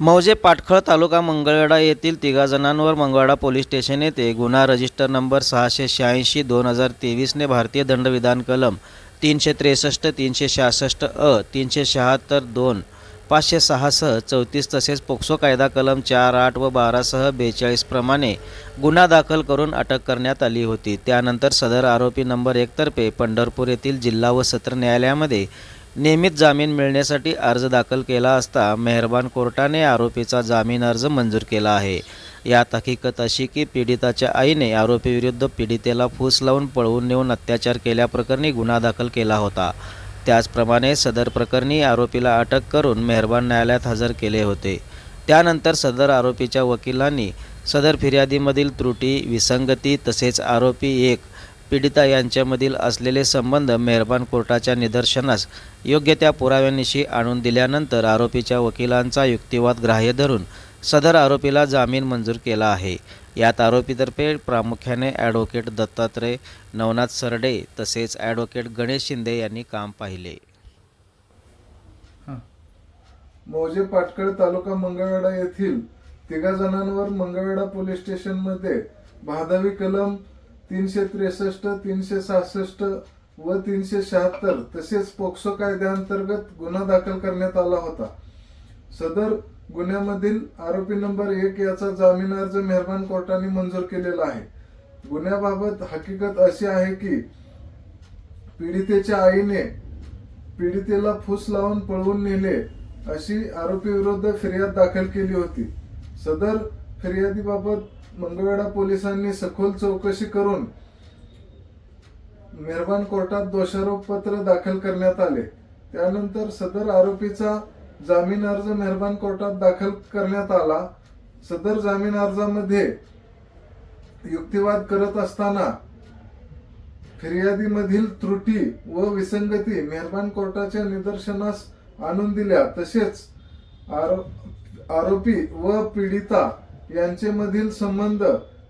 मौजे पाटखळ तालुका मंगळवेढा येथील तिघा जणांवर मंगळवेढा पोलीस स्टेशन येथे गुन्हा रजिस्टर नंबर 686/2023 भारतीय दंडविधान कलम 363, 366 अ, 376 2, 506 सह 34 तसेच पोक्सो कायदा कलम 4, 8 व 12 सह 42 प्रमाणे गुन्हा दाखल करून अटक करण्यात आली होती। त्यानंतर सदर आरोपी नंबर 1 तर्फे पंढरपूर येथील जिल्हा व सत्र न्यायालयामध्ये नियमित जामीन मिळण्यासाठी अर्ज दाखल केला असता मेहरबान कोर्टाने आरोपीचा जामीन अर्ज मंजूर केला आहे। यात हकीकत अशी की पीडिताच्या आईने आरोपीविरुद्ध पीडितेला फूस लावून पळवून नेऊन अत्याचार केल्याप्रकरणी गुन्हा दाखल केला होता। त्याचप्रमाणे सदर प्रकरणी आरोपीला अटक करून मेहरबान न्यायालयात हजर केले होते। त्यानंतर सदर आरोपीच्या वकिलांनी सदर फिर्यादीमधील त्रुटी, विसंगती तसेच आरोपी 1 पीडिता यांच्यामधील असलेले संबंध मेहरबान कोर्टाच्या निदर्शनास योग्य त्या पुराव्यानिशी आणून दिल्यानंतर आरोपीच्या वकिलांचा युक्तिवाद ग्राह्य धरून सदर आरोपीला जामीन मंजूर केला आहे। यात आरोपीतर्फे प्रामुख्याने ॲडव्होकेट दत्तात्रय नवनाथ सरडे तसेच ॲडव्होकेट गणेश शिंदे यांनी काम पाहिले। मौजे पाटखळ तालुका मंगळवेढा येथील तिघा जणांवर मंगळवेढा पोलीस स्टेशनमध्ये भादवी कलम 363, 366 व 376 तसेच पोक्सो कायद्याअंतर्गत गुन्हा दाखल करण्यात आला होता। सदर गुन्ह्यामधील आरोपी नंबर 1 याचा जामीन अर्ज मेहरबान कोर्टाने मंजूर केलेला आहे। गुन्ह्याबाबत हकीकत अशी आहे की पीडितेच्या आईने पीडितेला फूस लावून पळवून नेले अशी आरोपी विरुद्ध फिर्याद दाखल केली होती। सदर फिर्यादीबाबत मंगळवेढा पोलिसांनी सखोल चौकशी करून मेहरबान कोर्टात दोषारोप पत्र दाखल करण्यात आले। त्यानंतर सदर आरोपीचा जामीन अर्ज मेहरबान कोर्टात दाखल करण्यात आला। सदर जामीन अर्जामध्ये युक्तिवाद करत असताना फिर्यादीमधील त्रुटी व विसंगती मेहरबान कोर्टाच्या निदर्शनास आणून दिल्या। तसेच आरोपी व पीडिता यांच्यामधील संबंध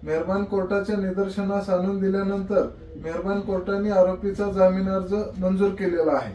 मेहरबान कोर्टाच्या निदर्शनास आणून दिल्यानंतर मेहरबान कोर्टाने आरोपीचा जामीन अर्ज मंजूर केलेला आहे।